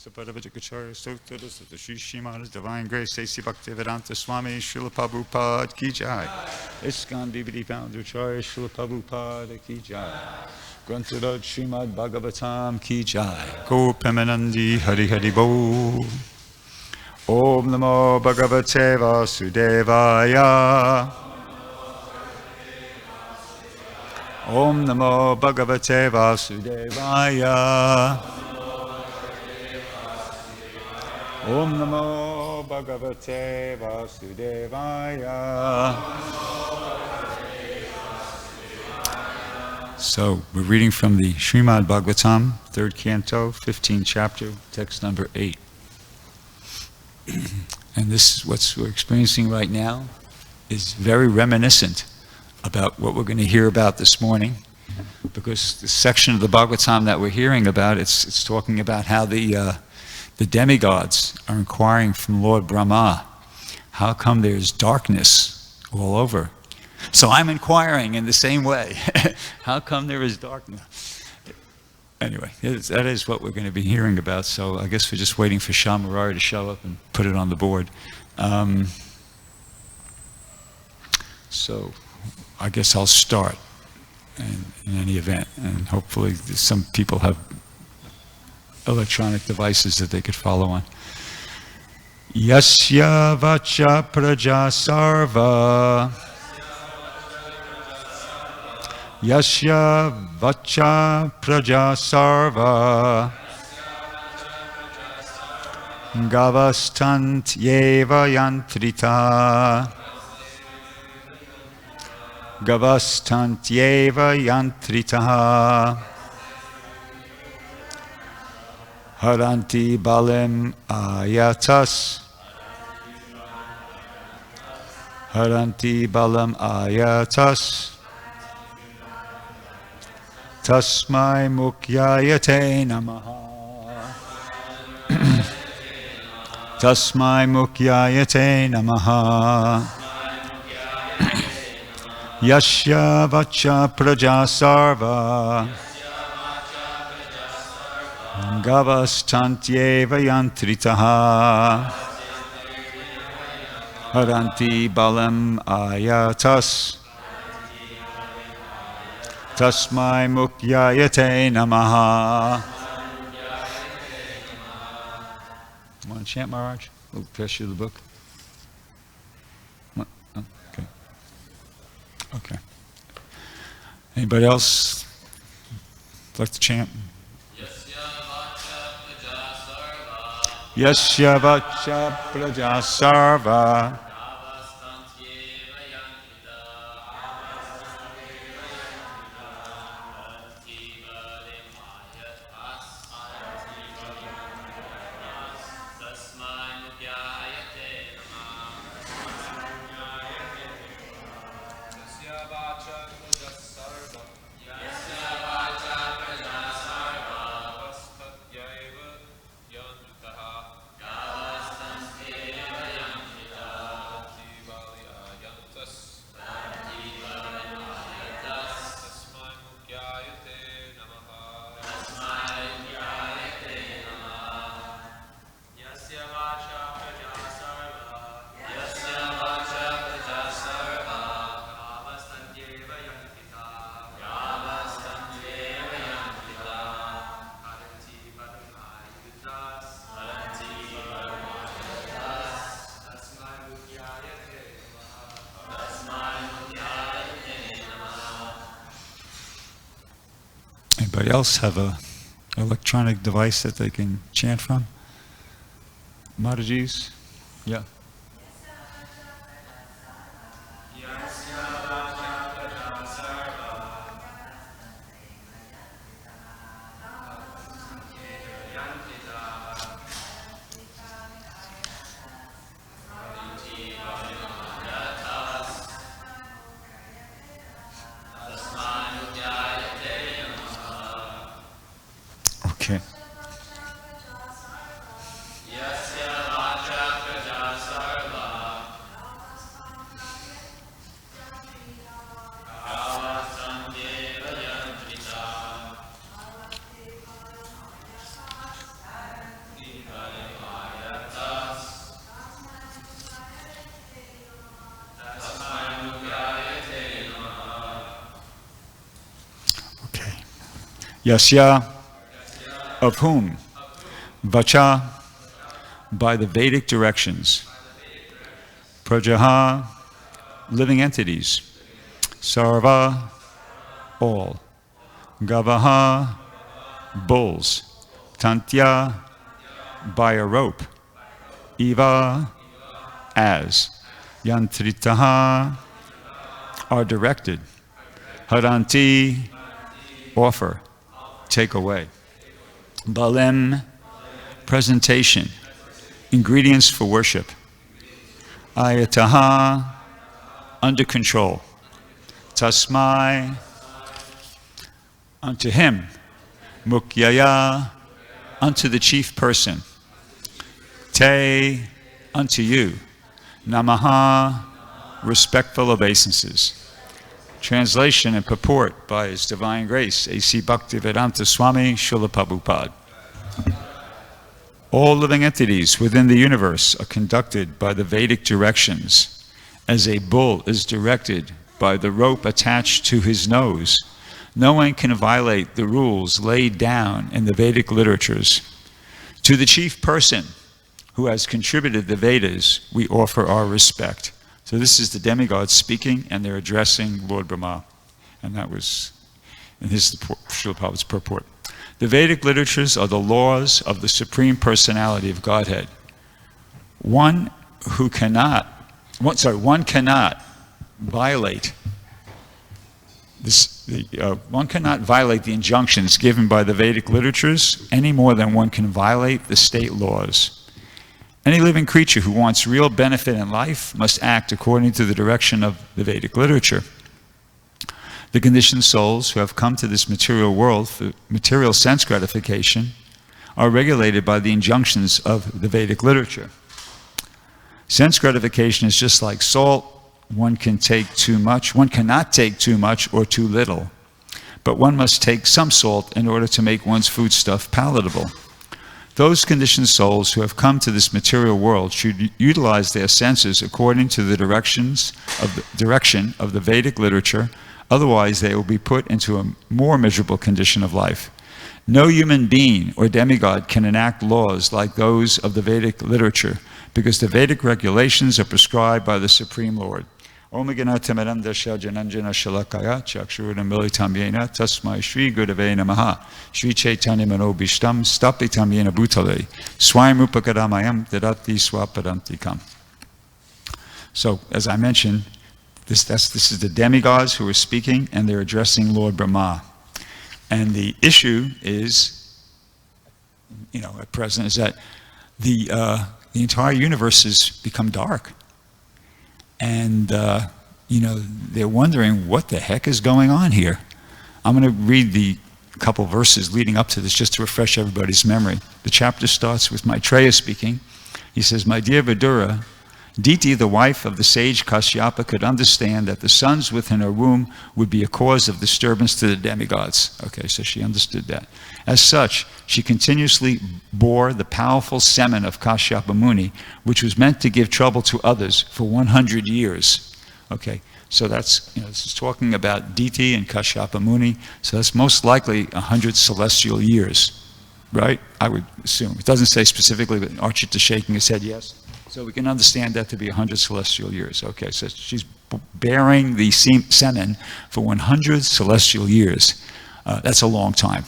Sapadavajacharya Sutras of the Sri Srimad Divine Grace A.C. Bhaktivedanta Swami Srila Prabhupada Ki Jai. ISKCON DVD Founder Acharya Srila Prabhupada Ki Jai. Grantharaj Srimad Bhagavatam Ki Jai. Gopemanandi Hari Hari Bo. Om Namo Bhagavate Vasudevaya. Om Namo Bhagavate Vasudevaya. Om Namo Bhagavate Vasudevaya. So, we're reading from the Srimad Bhagavatam, 3rd Canto, 15th chapter, text number 8. And this is what we're experiencing right now is very reminiscent about what we're going to hear about this morning, because the section of the Bhagavatam that we're hearing about, it's talking about how the demigods are inquiring from Lord Brahma, how come there's darkness all over? So I'm inquiring in the same way, how come there is darkness? Anyway, that is what we're going to be hearing about, so I guess we're just waiting for Shamarari to show up and put it on the board. So I guess I'll start in any event, and hopefully some people have electronic devices that they could follow on. Yasya vacha praja sarva. Yasya vacha praja sarva. Gavastant yeva yantrita. Gavastant yeva yantrita. Haranti balem ayatas. Haranti balam ayatas. Tasmai mukyayate namaha. Tasmai mukyayate namaha. Yasya vacha praja sarva. Gavastantyeva yantritaha. Haranti balam ayatas. Tasmai mukyayate namaha. Want to chant, Maharaj? We'll pass you the book. Okay. Okay. Anybody else like to chant? Yasya vacha praja sarva. Anybody else have a electronic device that they can chant from? Mataji's? Yeah. Okay. Yasya, of whom? Vacha, by the Vedic directions. Prajaha, living entities. Sarva, all. Gavaha, bulls. Tantya, by a rope. Eva, as. Yantritaha, are directed. Haranti, offer, take away. Balem, presentation, ingredients for worship. Ayataha, under control. Tasmai, unto him. Mukyaya, unto the chief person. Te, unto you. Namaha, respectful obeisances. Translation and purport by His Divine Grace, A.C. Bhaktivedanta Swami Srila Prabhupada. All living entities within the universe are conducted by the Vedic directions, as a bull is directed by the rope attached to his nose. No one can violate the rules laid down in the Vedic literatures. To the chief person who has contributed the Vedas, we offer our respect. So this is the demigods speaking, and they're addressing Lord Brahma. And that was in his Srila Prabhupada's purport. The Vedic literatures are the laws of the Supreme Personality of Godhead. One cannot violate one cannot violate the injunctions given by the Vedic literatures any more than one can violate the state laws. Any living creature who wants real benefit in life must act according to the direction of the Vedic literature. The conditioned souls who have come to this material world for material sense gratification are regulated by the injunctions of the Vedic literature. Sense gratification is just like salt. One cannot take too much or too little, but one must take some salt in order to make one's foodstuff palatable. Those conditioned souls who have come to this material world should utilize their senses according to the direction of the Vedic literature, otherwise they will be put into a more miserable condition of life. No human being or demigod can enact laws like those of the Vedic literature, because the Vedic regulations are prescribed by the Supreme Lord. Om Ganatamaram Dasha Jananjana Shalakaya Chakshurudam Militam Yena Tasmai Shri Gurave Namaha Shri Chaitanya Manobishtam Stapitam Yena Bhutale Swayam Upakadamayam Dadati Swapadantikam. So, as I mentioned, this is the demigods who are speaking, and they're addressing Lord Brahma. And the issue is, at present, is that the entire universe has become dark. And, they're wondering what the heck is going on here. I'm going to read the couple verses leading up to this just to refresh everybody's memory. The chapter starts with Maitreya speaking. He says, "My dear Vidura, Diti, the wife of the sage Kashyapa, could understand that the sons within her womb would be a cause of disturbance to the demigods." Okay, so she understood that. As such, she continuously bore the powerful semen of Kashyapa Muni, which was meant to give trouble to others for 100 years. Okay, so that's, this is talking about Diti and Kashyapa Muni, so that's most likely 100 celestial years, right? I would assume. It doesn't say specifically, but Archita shaking his head yes. So we can understand that to be 100 celestial years. Okay, so she's bearing the semen for 100 celestial years. That's a long time.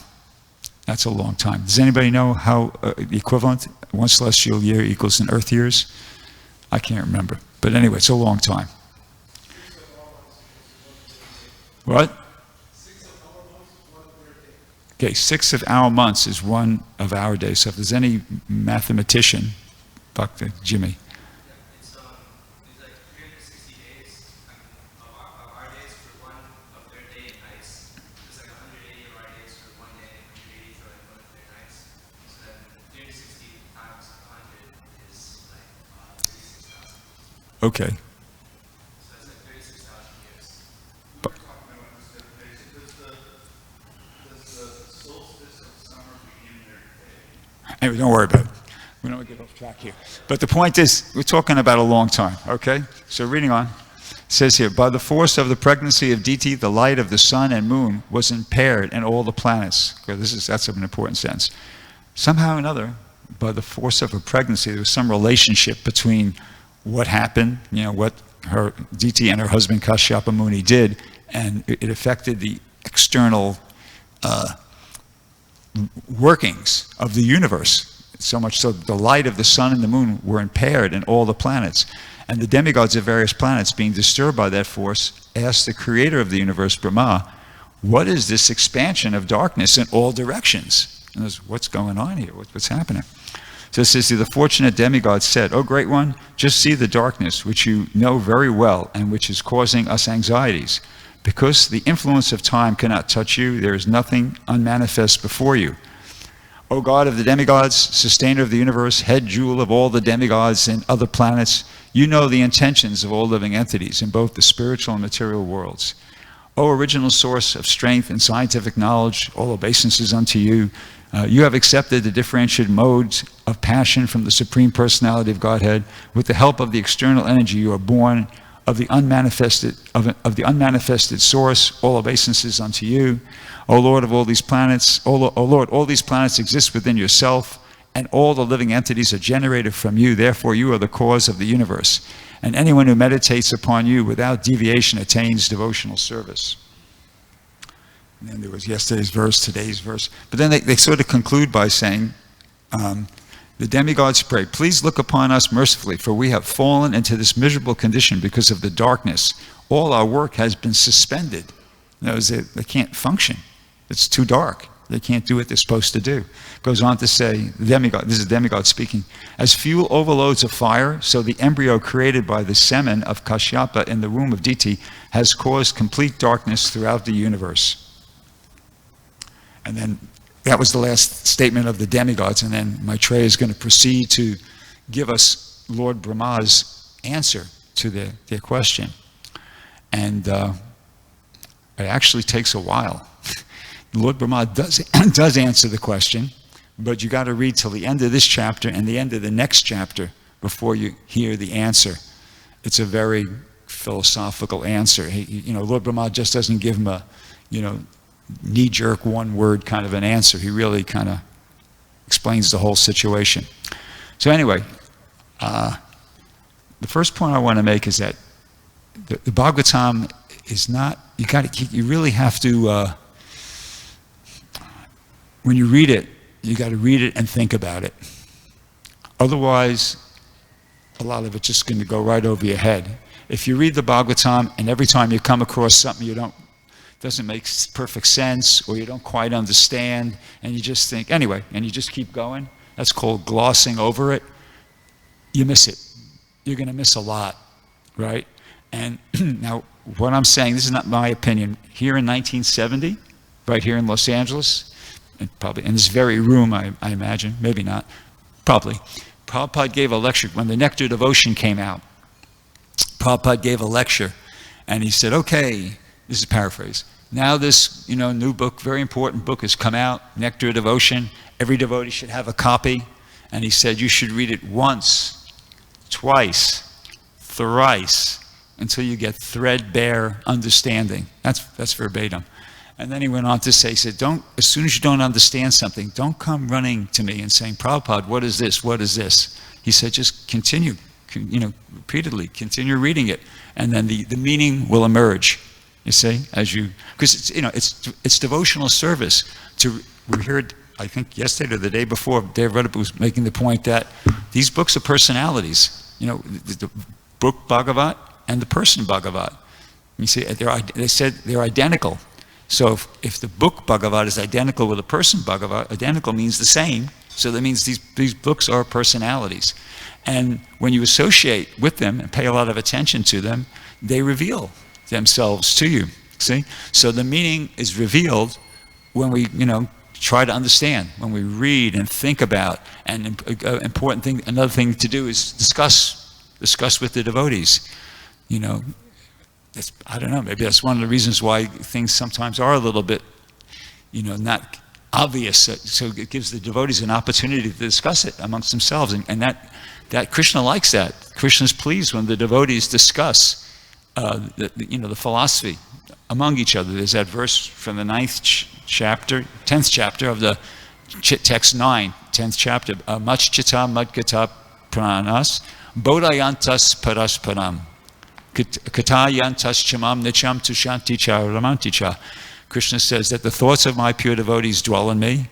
That's a long time. Does anybody know how the equivalent, 1 celestial year equals in Earth years? I can't remember. But anyway, it's a long time. What? Okay, 6 of our months is 1 of our days. So if there's any mathematician, Dr. Jimmy. It's like 360 days of our days for 1 of their day and nights. It's like 180 of our days for 1 day and 180 for like 1 of their nights. So then 360 times 100 is like 36,000. Okay. So that's like 36,000 years. Does the solstice of summer begin their day? Anyway, don't worry about it. We don't get off track here. But the point is, we're talking about a long time, okay? So reading on. It says here, by the force of the pregnancy of Diti, the light of the sun and moon was impaired in all the planets. Okay, that's an important sentence. Somehow or another, by the force of her pregnancy, there was some relationship between what happened, what her Diti and her husband Kashyapa Muni did, and it affected the external workings of the universe. So much so that the light of the sun and the moon were impaired in all the planets. And the demigods of various planets, being disturbed by that force, asked the creator of the universe, Brahma, what is this expansion of darkness in all directions? And what's going on here? What's happening? So it says, the fortunate demigod said, O great one, just see the darkness, which you know very well, and which is causing us anxieties. Because the influence of time cannot touch you, there is nothing unmanifest before you. O God of the demigods, sustainer of the universe, head jewel of all the demigods and other planets, you know the intentions of all living entities in both the spiritual and material worlds. O original source of strength and scientific knowledge, all obeisances unto you. You have accepted the differentiated modes of passion from the Supreme Personality of Godhead. With the help of the external energy, you are born of the unmanifested source, all obeisances unto you. O Lord of all these planets, O Lord, all these planets exist within yourself, and all the living entities are generated from you. Therefore, you are the cause of the universe. And anyone who meditates upon you without deviation attains devotional service. And then there was yesterday's verse, today's verse. But then they sort of conclude by saying, the demigods pray, please look upon us mercifully, for we have fallen into this miserable condition because of the darkness. All our work has been suspended. In other words, they can't function. It's too dark. They can't do what they're supposed to do. Goes on to say, this is demigod speaking, as fuel overloads a fire, so the embryo created by the semen of Kashyapa in the womb of Diti has caused complete darkness throughout the universe. And then that was the last statement of the demigods, and then Maitreya is going to proceed to give us Lord Brahma's answer to their question. And it actually takes a while. Lord Brahma does answer the question, but you got to read till the end of this chapter and the end of the next chapter before you hear the answer. It's a very philosophical answer. Lord Brahma just doesn't give him a, knee-jerk, one-word kind of an answer. He really kind of explains the whole situation. So anyway, the first point I want to make is that the Bhagavatam is not, you really have to, when you read it, you got to read it and think about it. Otherwise, a lot of it's just going to go right over your head. If you read the Bhagavatam and every time you come across something doesn't make perfect sense, or you don't quite understand, and you just think, anyway, and you just keep going, that's called glossing over it, you miss it. You're going to miss a lot, right? And now, what I'm saying, this is not my opinion, here in 1970, right here in Los Angeles, and probably in this very room, I imagine, maybe not, probably, Prabhupada gave a lecture when the Nectar Devotion came out. Prabhupada gave a lecture, and he said, okay, this is a paraphrase, now this new book, very important book has come out, Nectar Devotion, every devotee should have a copy, and he said you should read it once, twice, thrice, until you get threadbare understanding. That's verbatim. And then he went on to say, he said, as soon as you don't understand something, don't come running to me and saying, Prabhupada, what is this? What is this? He said, just continue, repeatedly, continue reading it. And then the meaning will emerge, you see, because it's devotional service. We heard, I think yesterday or the day before, Dave Rudder was making the point that these books are personalities. The book Bhagavat and the person Bhagavat. You see, they said they're identical. So if the book Bhagavat is identical with the person Bhagavat, identical means the same. So that means these books are personalities. And when you associate with them and pay a lot of attention to them, they reveal themselves to you. See? So the meaning is revealed when we, try to understand, when we read and think about. And important thing, another thing to do is discuss with the devotees. I don't know, maybe that's one of the reasons why things sometimes are a little bit, not obvious. So it gives the devotees an opportunity to discuss it amongst themselves. And that Krishna likes that. Krishna's pleased when the devotees discuss the philosophy among each other. There's that verse from the 10th chapter of the text 9, 10th chapter. Machchita madgata pranas, bodayantas parasparam, katayantas chamam nicham tushanti cha ramanti cha. Krishna says that the thoughts of my pure devotees dwell in me,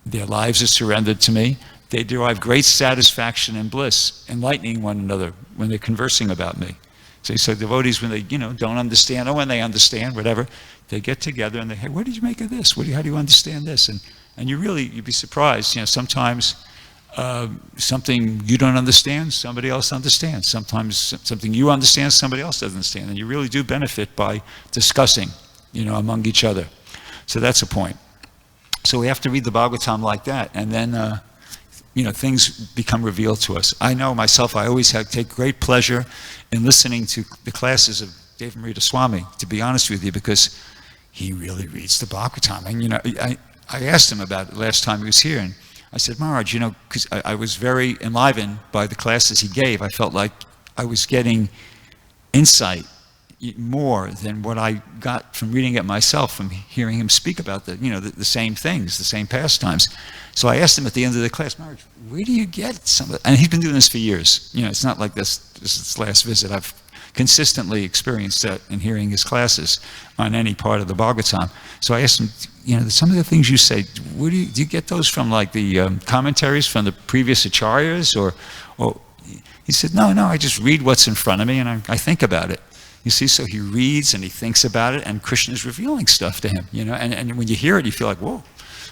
their lives are surrendered to me, they derive great satisfaction and bliss, enlightening one another when they're conversing about me. So devotees, when they don't understand, or when they understand, whatever, they get together and they, hey, what did you make of this? How do you understand this? And you'd be surprised. Sometimes something you don't understand, somebody else understands. Sometimes something you understand, somebody else doesn't understand. And you really do benefit by discussing, among each other. So that's a point. So we have to read the Bhagavatam like that, and then things become revealed to us. I know myself, I always take great pleasure in listening to the classes of Devamarita Swami, to be honest with you, because he really reads the Bhagavatam. And, I asked him about it last time he was here, and I said, Maharaj, because I was very enlivened by the classes he gave. I felt like I was getting insight more than what I got from reading it myself, from hearing him speak about the same things, the same pastimes. So I asked him at the end of the class, Maharaj, where do you get some of it? And he's been doing this for years. It's not like this is his last visit. I've consistently experienced that in hearing his classes on any part of the Bhagavatam. So I asked him, some of the things you say, where do you get those from, like the commentaries from the previous acharyas? Or he said, no, I just read what's in front of me and I think about it. You see, so he reads and he thinks about it, and Krishna is revealing stuff to him, and when you hear it, you feel like, whoa,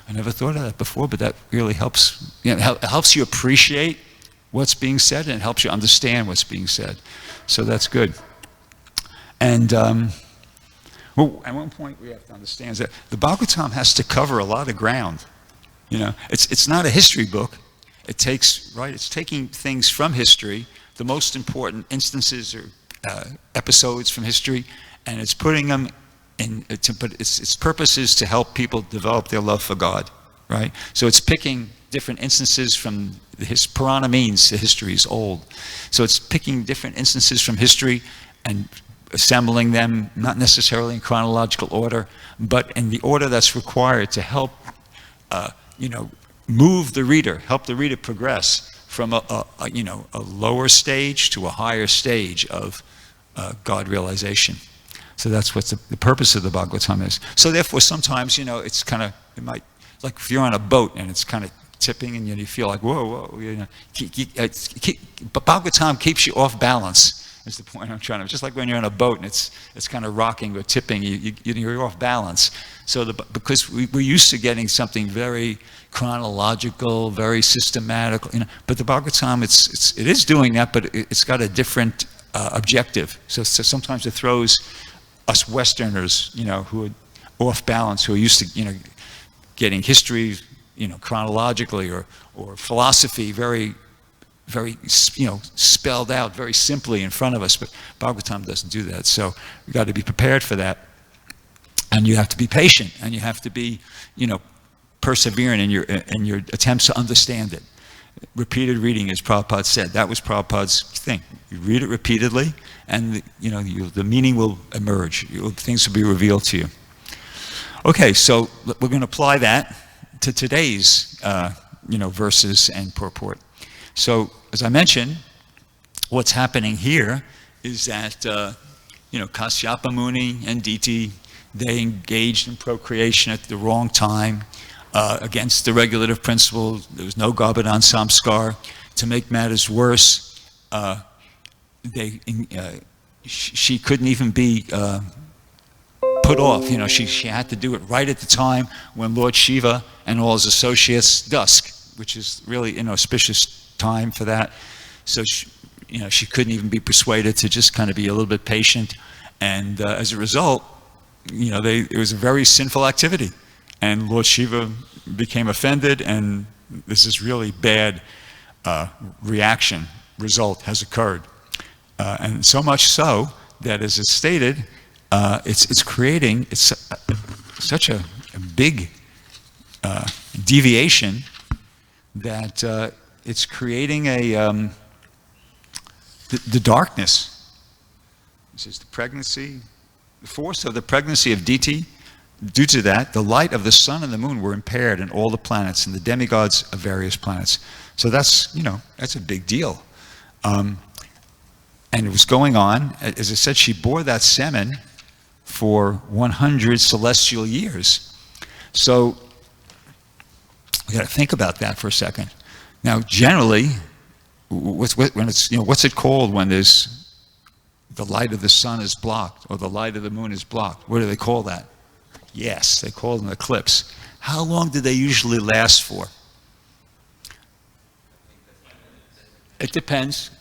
I never thought of that before, but that really helps, it helps you appreciate what's being said, and it helps you understand what's being said. So that's good. And at one point we have to understand is that the Bhagavatam has to cover a lot of ground. It's not a history book. It's taking things from history, the most important instances or episodes from history, and it's putting them in. Its purpose is to help people develop their love for God, right? So it's picking different instances from Purana means the history is old. So it's picking different instances from history and assembling them, not necessarily in chronological order, but in the order that's required to help, move the reader, help the reader progress from a lower stage to a higher stage of God realization. So that's what the purpose of the Bhagavatam is. So therefore, sometimes, it's kind of, it might, like if you're on a boat and it's kind of tipping and you feel like, whoa, Bhagavatam keeps you off balance, is the point I'm trying to, just like when you're on a boat and it's kind of rocking or tipping, you're off balance. So because we're used to getting something very chronological, very systematic, but the Bhagavatam, it is doing that, but it's got a different objective. So sometimes it throws us Westerners, who are off balance, who are used to, getting history, chronologically or philosophy very, very, spelled out very simply in front of us. But Bhagavatam doesn't do that. So you've got to be prepared for that. And you have to be patient, and you have to be, persevering in your attempts to understand it. Repeated reading, as Prabhupada said, that was Prabhupada's thing. You read it repeatedly, and the meaning will emerge. Things will be revealed to you. Okay, so we're going to apply that to today's, verses and purport. So, as I mentioned, what's happening here is that, Kasyapa Muni and Diti, they engaged in procreation at the wrong time, against the regulative principle. There was no Garbhadan Samskar. To make matters worse, she couldn't even be put off. She had to do it right at the time when Lord Shiva and all his associates dusk, which is really inauspicious time for that. So she couldn't even be persuaded to just kind of be a little bit patient. And as a result, it was a very sinful activity. And Lord Shiva became offended, and this is really bad result has occurred. And so much so that, as it's stated, it's creating such a big deviation that it's creating the darkness It says the force of the pregnancy of Diti, due to that, the light of the sun and the moon were impaired in all the planets and the demigods of various planets. So that's a big deal. And it was going on. As I said, she bore that semen for 100 celestial years. So we got to think about that for a second. Now, generally, what's it called when there's the light of the sun is blocked or the light of the moon is blocked? What do they call that? Yes, they call it an eclipse. How long do they usually last for? It depends.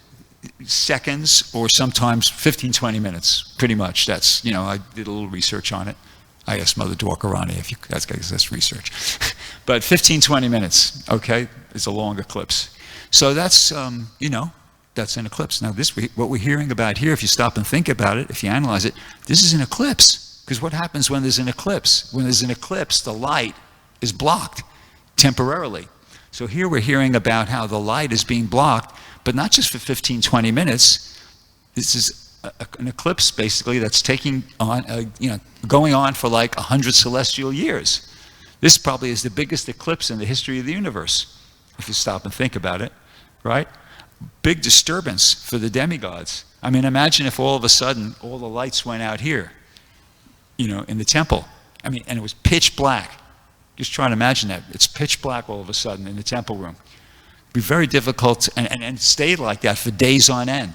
Seconds or sometimes 15, 20 minutes, pretty much. That's, I did a little research on it. I asked Mother Dwarkarani if that's research. But 15, 20 minutes, okay, is a long eclipse. So that's, that's an eclipse. Now, what we're hearing about here, if you stop and think about it, if you analyze it, this is an eclipse. Because what happens when there's an eclipse? When there's an eclipse, the light is blocked temporarily. So here we're hearing about how the light is being blocked, but not just for 15, 20 minutes. This is an eclipse, basically, that's taking on, going on for like 100 celestial years. This probably is the biggest eclipse in the history of the universe, if you stop and think about it, right? Big disturbance for the demigods. I mean, imagine if all of a sudden all the lights went out here, in the temple. I mean, and it was pitch black. Just try to imagine that. It's pitch black all of a sudden in the temple room. It'd be very difficult, and it stayed like that for days on end.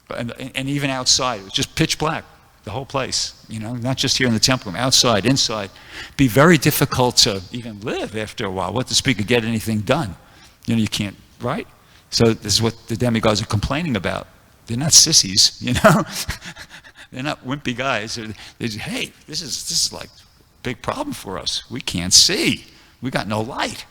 And even outside, it was just pitch black, the whole place, not just here in the temple room, outside, inside. It'd be very difficult to even live after a while. What to speak of get anything done? You can't, right? So this is what the demigods are complaining about. They're not sissies, They're not wimpy guys. They say, hey, this is like a big problem for us. We can't see. We got no light.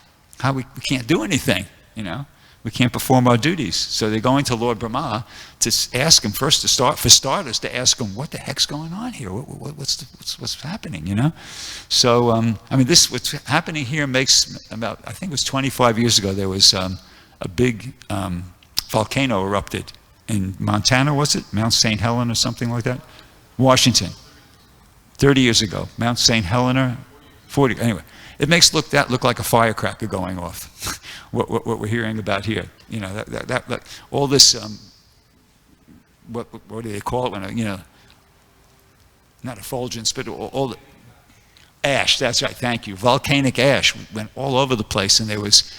We can't do anything, We can't perform our duties. So they're going to Lord Brahma to ask him first for starters, to ask him, what the heck's going on here? What's happening, So, what's happening here makes about, I think it was 25 years ago, there was a big volcano erupted in Montana, was it? Mount St. Helena or something like that? Washington. 30 years ago. Mount St. Helena, 40. Anyway, it makes that look like a firecracker going off. what we're hearing about here. That all this, what do they call it when, not effulgence, but all the ash, that's right, thank you. Volcanic ash went all over the place, and there was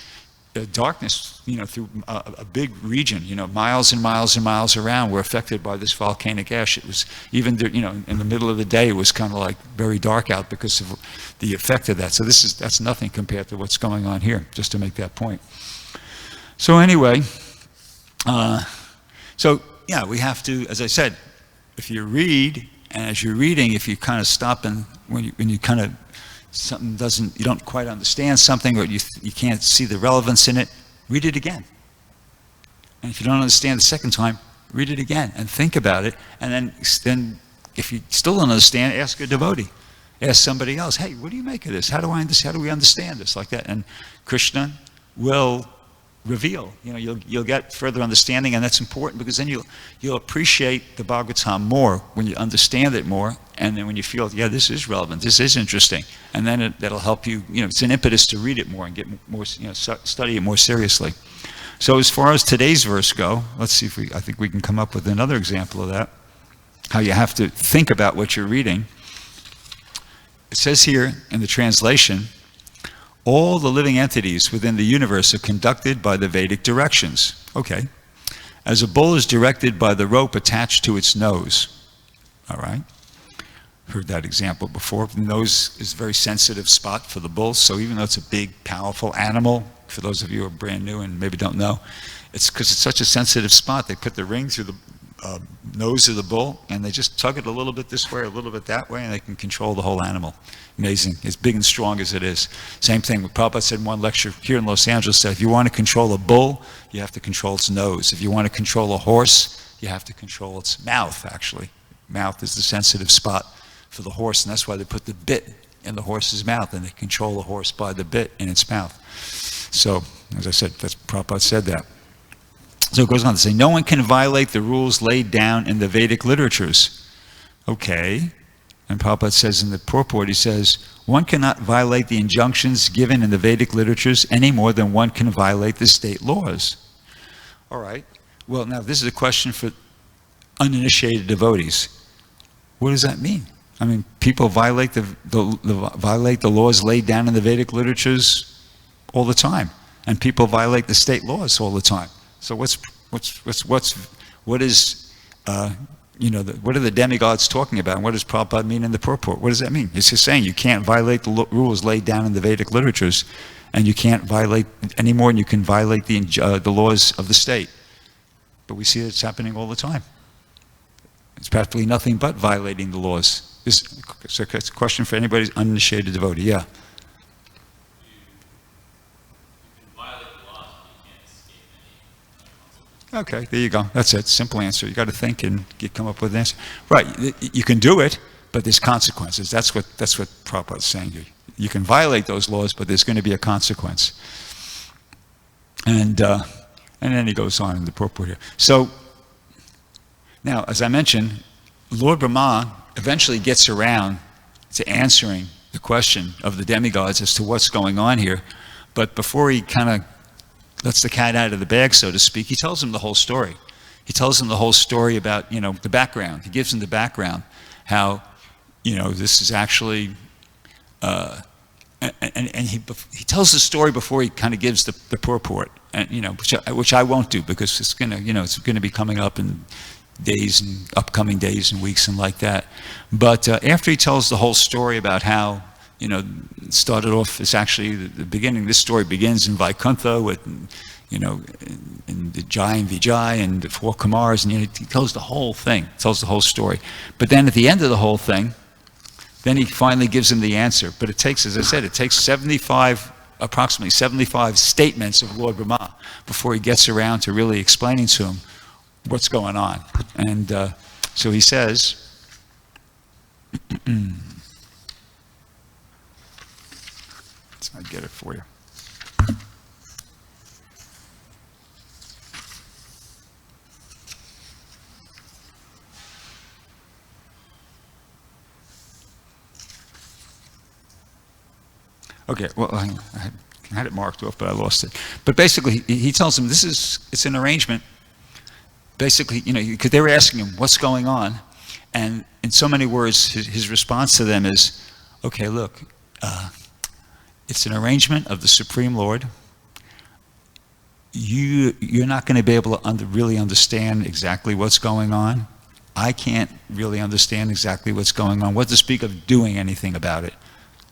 darkness, through a big region, miles and miles and miles around were affected by this volcanic ash. It was even, in the middle of the day, it was kind of like very dark out because of the effect of that. So that's nothing compared to what's going on here, just to make that point. So anyway, we have to, as I said, if you read, and as you're reading, if you kind of stop and when you kind of you don't quite understand something, or you can't see the relevance in it, read it again. And if you don't understand the second time, read it again and think about it. And then if you still don't understand, ask a devotee. Ask somebody else, hey, what do you make of this? How do we understand this? Like that. And Krishna will reveal. You'll get further understanding, and that's important because then you'll appreciate the Bhagavatam more when you understand it more, and then when you feel, yeah, this is relevant, this is interesting, and then that'll help you. It's an impetus to read it more and get more, study it more seriously. So as far as today's verse go, let's see if I think we can come up with another example of that. How you have to think about what you're reading. It says here in the translation, all the living entities within the universe are conducted by the Vedic directions. Okay. As a bull is directed by the rope attached to its nose. All right. Heard that example before. The nose is a very sensitive spot for the bull. So even though it's a big, powerful animal, for those of you who are brand new and maybe don't know, it's because it's such a sensitive spot. They put the ring through the nose of the bull, and they just tug it a little bit this way, a little bit that way, and they can control the whole animal. Amazing, as big and strong as it is. Same thing, Prabhupada said in one lecture here in Los Angeles, that if you want to control a bull, you have to control its nose. If you want to control a horse, you have to control its mouth, actually. Mouth is the sensitive spot for the horse, and that's why they put the bit in the horse's mouth, and they control the horse by the bit in its mouth. So, as I said, Prabhupada said that. So it goes on to say, no one can violate the rules laid down in the Vedic literatures. Okay. And Prabhupada says in the purport, he says, one cannot violate the injunctions given in the Vedic literatures any more than one can violate the state laws. All right. Well, now this is a question for uninitiated devotees. What does that mean? I mean, people violate violate the laws laid down in the Vedic literatures all the time, and people violate the state laws all the time. So what are the demigods talking about, and what does Prabhupada mean in the purport? What does that mean? It's just saying you can't violate the rules laid down in the Vedic literatures, and you can't violate any more than you can violate the laws of the state. But we see it's happening all the time. It's practically nothing but violating the laws. So it's a question for anybody's uninitiated devotee. Yeah. You can violate the laws, but you can't escape any consequences. Okay, there you go. That's it. Simple answer. You got to think and come up with an answer. Right. You can do it, but there's consequences. That's what Prabhupada's saying here. You can violate those laws, but there's going to be a consequence. And then he goes on in the purport here. So now, as I mentioned, Lord Brahma eventually gets around to answering the question of the demigods as to what's going on here. But before he kind of lets the cat out of the bag, so to speak, he tells him the whole story. He tells him the whole story about, the background. He gives him the background, how, this is actually, and he tells the story before he kind of gives the purport, and which I won't do because it's gonna be coming up in days and upcoming days and weeks and like that. But after he tells the whole story about how, it started off, it's actually the beginning, this story begins in Vaikuntha with, in the Jai and Vijay and the 4 Kumars, and he tells the whole thing, tells the whole story. But then at the end of the whole thing, then he finally gives him the answer. But it takes, as I said, it takes approximately 75 statements of Lord Brahma before he gets around to really explaining to him what's going on. And so he says, I'd get it for you. Okay, well, I had it marked off, but I lost it. But basically, he tells him it's an arrangement. Basically, because they were asking him, what's going on? And in so many words, his response to them is, okay, look, it's an arrangement of the Supreme Lord. You're not going to be able to really understand exactly what's going on. I can't really understand exactly what's going on. What to speak of doing anything about it?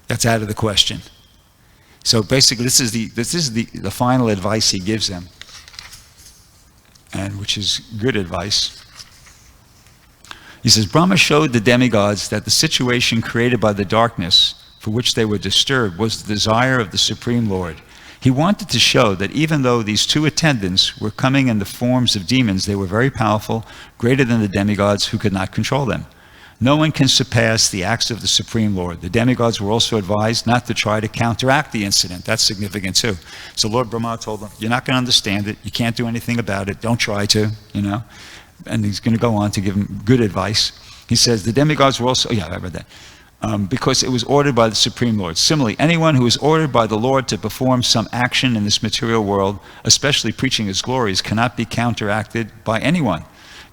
That's out of the question. So basically, this is the final advice he gives them, and which is good advice. He says, Brahma showed the demigods that the situation created by the darkness for which they were disturbed was the desire of the Supreme Lord. He wanted to show that even though these 2 attendants were coming in the forms of demons, they were very powerful, greater than the demigods who could not control them. No one can surpass the acts of the Supreme Lord. The demigods were also advised not to try to counteract the incident. That's significant too. So Lord Brahma told them, you're not going to understand it. You can't do anything about it. Don't try to, And he's going to go on to give them good advice. He says, the demigods were also, I read that. Because it was ordered by the Supreme Lord. Similarly, anyone who is ordered by the Lord to perform some action in this material world, especially preaching his glories, cannot be counteracted by anyone.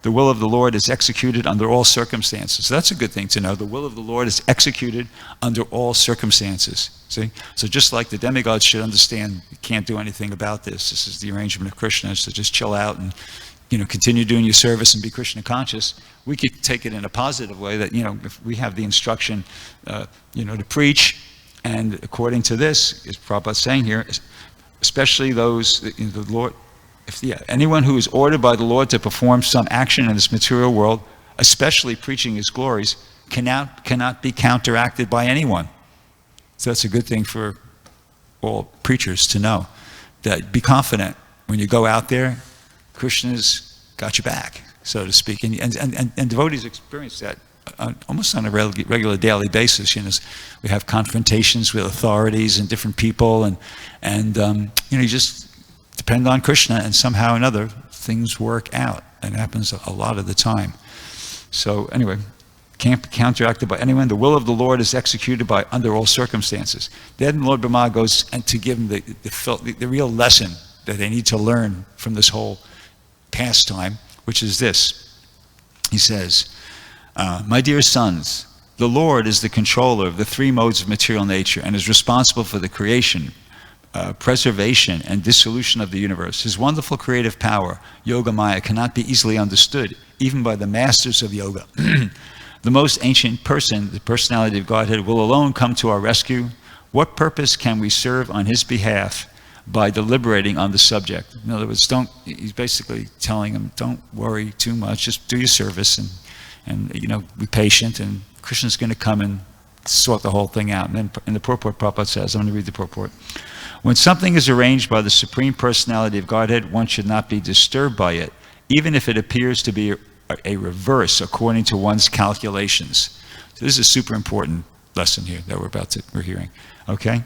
The will of the Lord is executed under all circumstances. So that's a good thing to know. The will of the Lord is executed under all circumstances. See? So just like the demigods should understand, you can't do anything about this. This is the arrangement of Krishna, so just chill out and continue doing your service and be Krishna conscious. We could take it in a positive way that, if we have the instruction, to preach, and according to this, as Prabhupada is saying here, especially those, the Lord, anyone who is ordered by the Lord to perform some action in this material world, especially preaching his glories, cannot be counteracted by anyone. So that's a good thing for all preachers to know, that be confident when you go out there, Krishna's got your back, so to speak. And devotees experience that almost on a regular daily basis. We have confrontations with authorities and different people, and you just depend on Krishna, and somehow or another things work out. And it happens a lot of the time. So anyway, can't be counteracted by anyone. The will of the Lord is executed by under all circumstances. Then Lord Brahma goes and to give them the real lesson that they need to learn from this whole pastime, which is this. He says, my dear sons, the Lord is the controller of the three modes of material nature and is responsible for the creation, preservation, and dissolution of the universe. His wonderful creative power, Yoga Maya, cannot be easily understood, even by the masters of yoga. The most ancient person, the personality of Godhead, will alone come to our rescue. What purpose can we serve on his behalf by deliberating on the subject? In other words, he's basically telling him, don't worry too much, just do your service and be patient, and Krishna's going to come and sort the whole thing out. And then in the purport, Prabhupada says, I'm going to read the purport. When something is arranged by the Supreme Personality of Godhead, one should not be disturbed by it, even if it appears to be a reverse according to one's calculations. So this is a super important lesson here that we're hearing. Okay?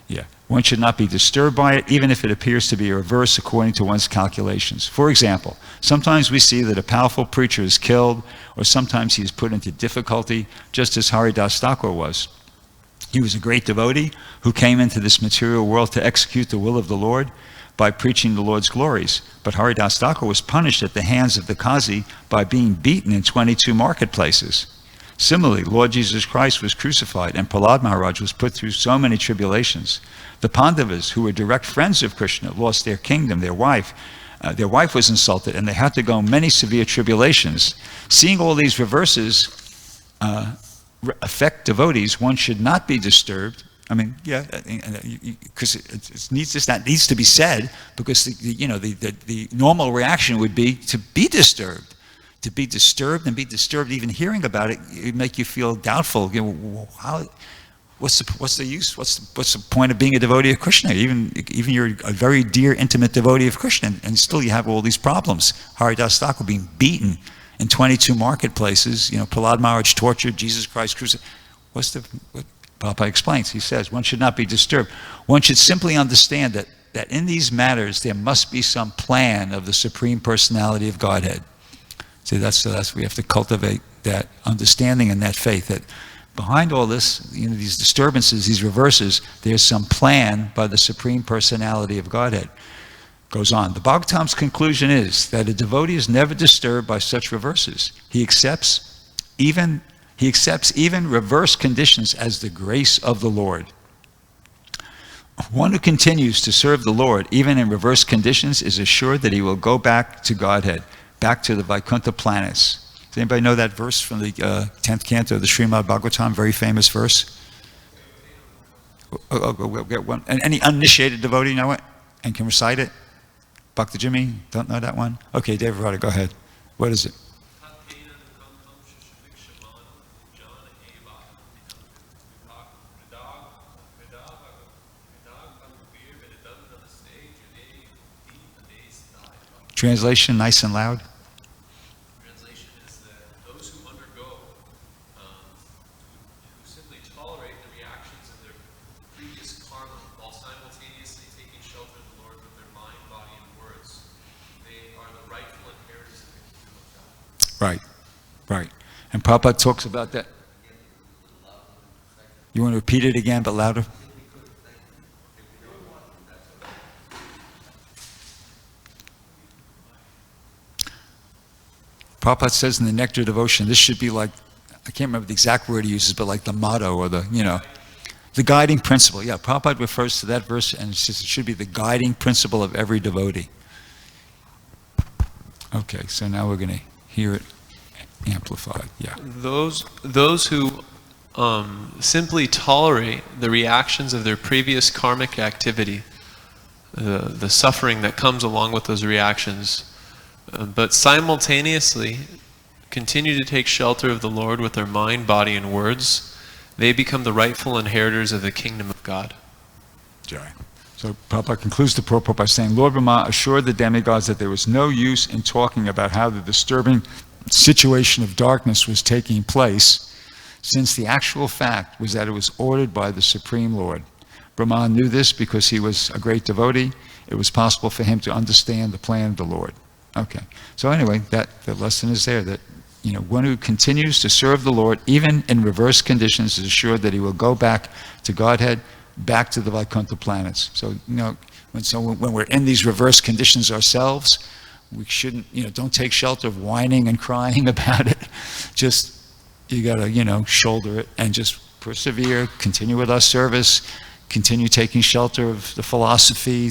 Yeah. One should not be disturbed by it, even if it appears to be a reverse according to one's calculations. For example, sometimes we see that a powerful preacher is killed, or sometimes he is put into difficulty, just as Haridas Thakur was. He was a great devotee who came into this material world to execute the will of the Lord by preaching the Lord's glories. But Haridas Thakur was punished at the hands of the Qazi by being beaten in 22 marketplaces. Similarly, Lord Jesus Christ was crucified, and Prahlad Maharaj was put through so many tribulations. The Pandavas, who were direct friends of Krishna, lost their kingdom, their wife. Their wife was insulted, and they had to go many severe tribulations. Seeing all these reverses affect devotees, one should not be disturbed. I mean, yeah, because that needs to be said, because the normal reaction would be to be disturbed. To be disturbed and be disturbed even hearing about it, it would make you feel doubtful. What's the use? What's the point of being a devotee of Krishna? Even you're a very dear, intimate devotee of Krishna, and still you have all these problems. Haridas Thakur being beaten in 22 marketplaces. Prahlad Maharaj tortured, Jesus Christ crucified. What Prabhupada explains? He says one should not be disturbed. One should simply understand that in these matters there must be some plan of the Supreme Personality of Godhead. So that's we have to cultivate that understanding and that faith that behind all this, these disturbances, these reverses, there's some plan by the Supreme Personality of Godhead. Goes on. The Bhagavatam's conclusion is that a devotee is never disturbed by such reverses. He accepts even reverse conditions as the grace of the Lord. One who continues to serve the Lord, even in reverse conditions, is assured that he will go back to Godhead, back to the Vaikuntha planets. Does anybody know that verse from the 10th canto of the Srimad Bhagavatam? Very famous verse. We'll get one. And any uninitiated devotee know it and can recite it? Bhakta Jimmy, don't know that one? Okay, David Rada, go ahead. What is it? Translation, nice and loud. Translation is that those who undergo, who simply tolerate the reactions of their previous karma while simultaneously taking shelter of the Lord with their mind, body, and words, they are the rightful inheritors of the kingdom of God. Right. And Prabhupada talks about that. You want to repeat it again, but louder? Prabhupada says in the Nectar Devotion, this should be like, I can't remember the exact word he uses, but like the motto or the guiding principle. Yeah, Prabhupada refers to that verse and says it should be the guiding principle of every devotee. Okay, so now we're going to hear it amplified. Yeah. Those who simply tolerate the reactions of their previous karmic activity, the suffering that comes along with those reactions, but simultaneously continue to take shelter of the Lord with their mind, body, and words, they become the rightful inheritors of the kingdom of God. Jai. So Prabhupada concludes the purport by saying, Lord Brahma assured the demigods that there was no use in talking about how the disturbing situation of darkness was taking place, since the actual fact was that it was ordered by the Supreme Lord. Brahma knew this because he was a great devotee. It was possible for him to understand the plan of the Lord. Okay. So anyway, the lesson is there that, one who continues to serve the Lord, even in reverse conditions, is assured that he will go back to Godhead, back to the Vaikuntha planets. So, when we're in these reverse conditions ourselves, we shouldn't, don't take shelter of whining and crying about it. Just, you got to, shoulder it and just persevere, continue with our service, continue taking shelter of the philosophy,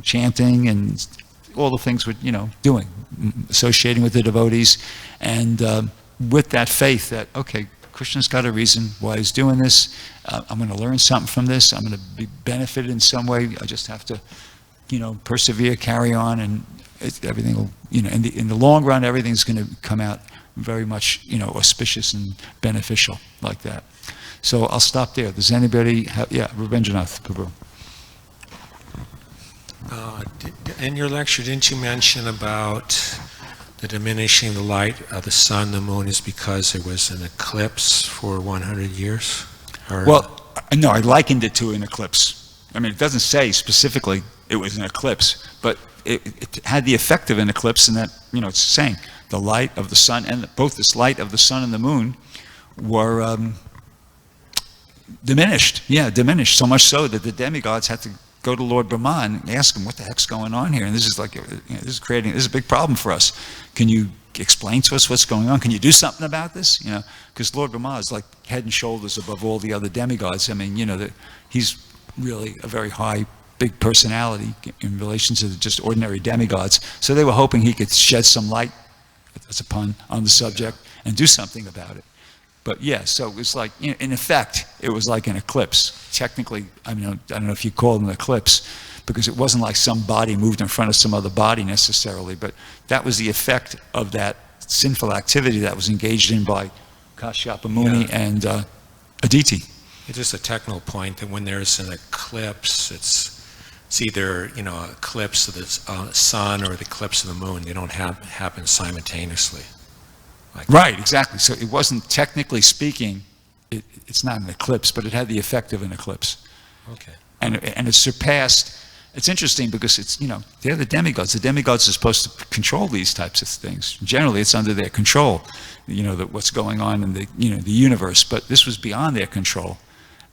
chanting and all the things we're, doing, associating with the devotees, and with that faith that, okay, Krishna's got a reason why he's doing this. I'm going to learn something from this. I'm going to be benefited in some way. I just have to, persevere, carry on, and everything will, in the long run, everything's going to come out very much, auspicious and beneficial like that. So I'll stop there. Does anybody have, Ravendranath Prabhu. In your lecture, didn't you mention about the diminishing the light of the sun, the moon, is because there was an eclipse for 100 years? Or Well, no, I likened it to an eclipse. I mean, it doesn't say specifically it was an eclipse, but it had the effect of an eclipse in that, it's saying the light of the sun, and both this light of the sun and the moon were diminished. Yeah, diminished, so much so that the demigods had to go to Lord Brahma and ask him, what the heck's going on here? And this is this is a big problem for us. Can you explain to us what's going on? Can you do something about this? Because Lord Brahma is like head and shoulders above all the other demigods. I mean, he's really a very high, big personality in relation to just ordinary demigods. So they were hoping he could shed some light, that's a pun, on the subject and do something about it. But yeah, so it was like, in effect, it was like an eclipse. Technically, I don't know if you call it an eclipse, because it wasn't like some body moved in front of some other body necessarily, but that was the effect of that sinful activity that was engaged in by Kashyapa Muni and Aditi. it's just a technical point that when there's an eclipse, it's either, an eclipse of the sun or the eclipse of the moon. They don't happen simultaneously. Right, exactly. So it wasn't, technically speaking, it's not an eclipse, but it had the effect of an eclipse. Okay. And it surpassed. It's interesting because it's, they're the demigods. The demigods are supposed to control these types of things. Generally, it's under their control, what's going on in the, the universe. But this was beyond their control.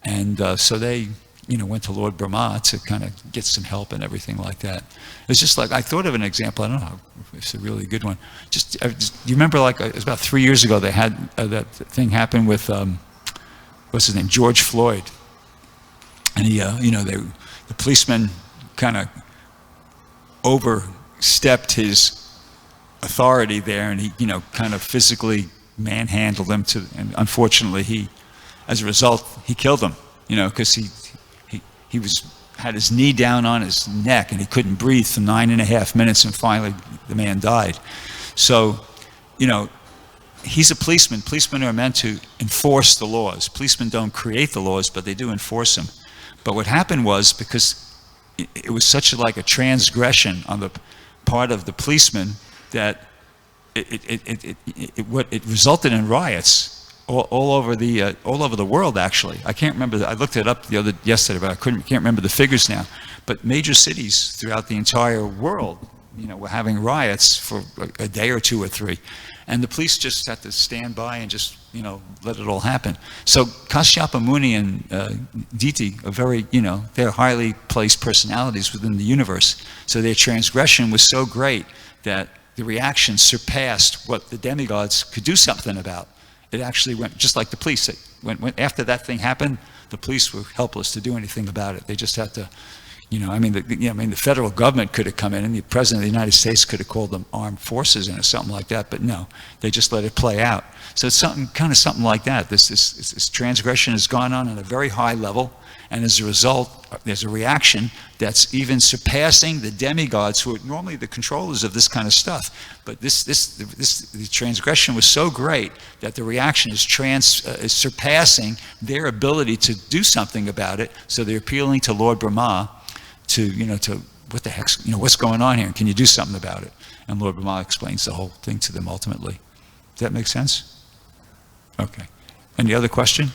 And so they, went to Lord Brahma to kind of get some help and everything like that. It's just like, I thought of an example, I don't know if it's a really good one. Do you remember, it was about 3 years ago, they had that thing happen with, what's his name, George Floyd. And he, the policeman kind of overstepped his authority there, and he, kind of physically manhandled him and unfortunately as a result, he killed him, because he had his knee down on his neck and he couldn't breathe for 9.5 minutes, and finally the man died. So, he's a policeman. Policemen are meant to enforce the laws. Policemen don't create the laws, but they do enforce them. But what happened was, because it was such a transgression on the part of the policeman, that it resulted in riots all over the world. Actually, I can't remember. I looked it up yesterday, but I can't remember the figures now. But major cities throughout the entire world, were having riots for a day or two or three, and the police just had to stand by and just let it all happen. So Kashyapa Muni and Diti are very, they're highly placed personalities within the universe. So their transgression was so great that the reaction surpassed what the demigods could do something about. It actually went just like the police. When after that thing happened, the police were helpless to do anything about it. They just had to, the federal government could have come in, and the president of the United States could have called them armed forces or something like that. But no, they just let it play out. So it's something like that. This transgression has gone on at a very high level, and as a result, there's a reaction that's even surpassing the demigods, who are normally the controllers of this kind of stuff. But the transgression was so great that the reaction is surpassing their ability to do something about it. So they're appealing to Lord Brahma to what the heck's, what's going on here? Can you do something about it? And Lord Brahma explains the whole thing to them ultimately. Does that make sense? Okay. Any other question?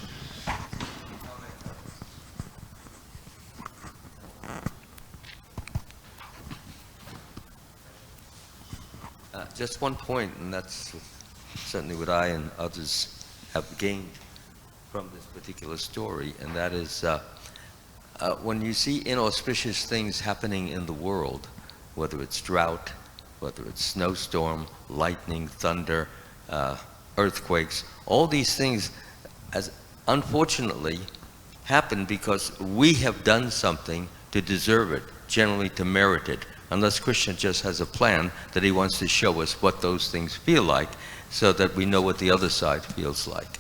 just one point, and that's certainly what I and others have gained from this particular story, and that is when you see inauspicious things happening in the world, whether it's drought, whether it's snowstorm, lightning, thunder, earthquakes, all these things, as unfortunately, happen because we have done something to deserve it, generally to merit it, unless Krishna just has a plan that he wants to show us what those things feel like so that we know what the other side feels like.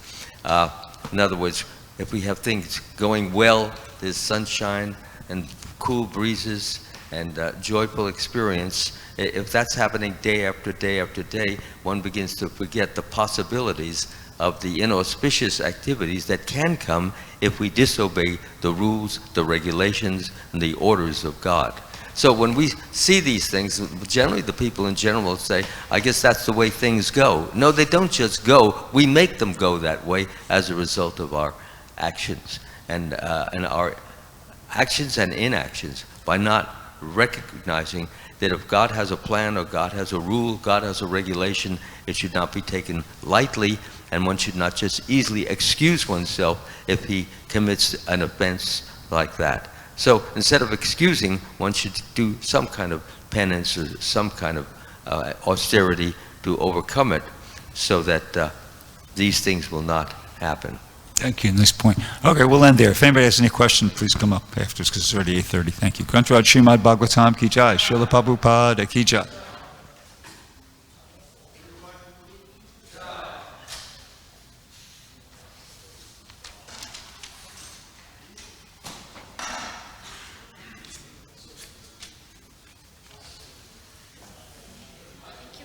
In other words, if we have things going well, there's sunshine and cool breezes and joyful experience, if that's happening day after day after day, one begins to forget the possibilities of the inauspicious activities that can come if we disobey the rules, the regulations, and the orders of God. So when we see these things, generally the people in general say, I guess that's the way things go. No, they don't just go. We make them go that way as a result of our actions. And our actions and inactions, by not recognizing that if God has a plan or God has a rule, God has a regulation, it should not be taken lightly, and one should not just easily excuse oneself if he commits an offense like that. So instead of excusing, one should do some kind of penance or some kind of austerity to overcome it so that these things will not happen. Thank you. Nice point. Okay, we'll end there. If anybody has any questions, please come up after, because it's already 8:30. Thank you. Grantraj Srimad Bhagavatam Ki Jai. Srila Prabhupada Ki Jai.